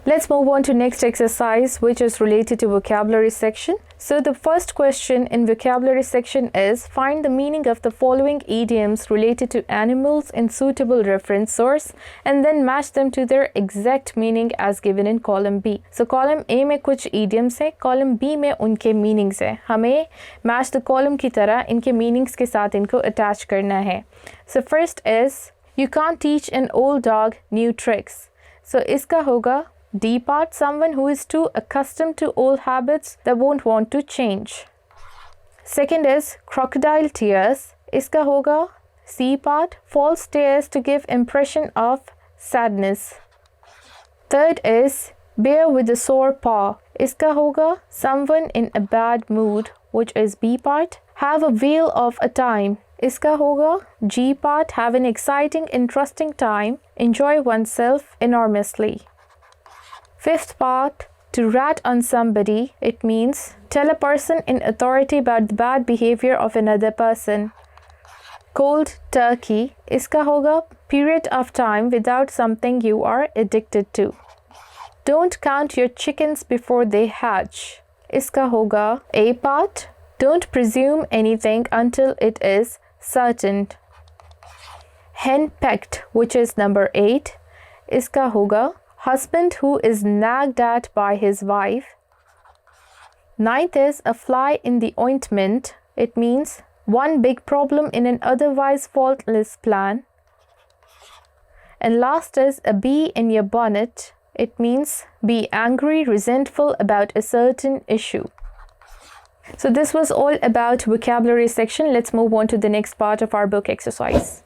Let's move on to next exercise, which is related to vocabulary section. So the first question in vocabulary section is find the meaning of the following idioms related to animals in suitable reference source and then match them to their exact meaning as given in column B. So column A में कुछ idioms है, column B में उनके meanings है. हमें match the column की तरह इनके meanings के साथ इनको attach करना है. So first is you can't teach an old dog new tricks. So इसका होगा D part, someone who is too accustomed to old habits that won't want to change. Second is crocodile tears. Iska hoga C part, false tears to give impression of sadness. Third is bear with a sore paw. Iska hoga someone in a bad mood, which is B part. Have a whale of a time. Iska hoga G part, have an exciting, interesting time. Enjoy oneself enormously. Fifth part, to rat on somebody, it means tell a person in authority about the bad behavior of another person. Cold turkey, iska hoga period of time without something you are addicted to. Don't count your chickens before they hatch. Iska hoga A part, don't presume anything until it is certain. Hen pecked, which is number 8. Iska hoga husband who is nagged at by his wife. Ninth is a fly in the ointment. It means one big problem in an otherwise faultless plan. And last is a bee in your bonnet. It means be angry, resentful about a certain issue. So this was all about vocabulary section. Let's move on to the next part of our book exercise.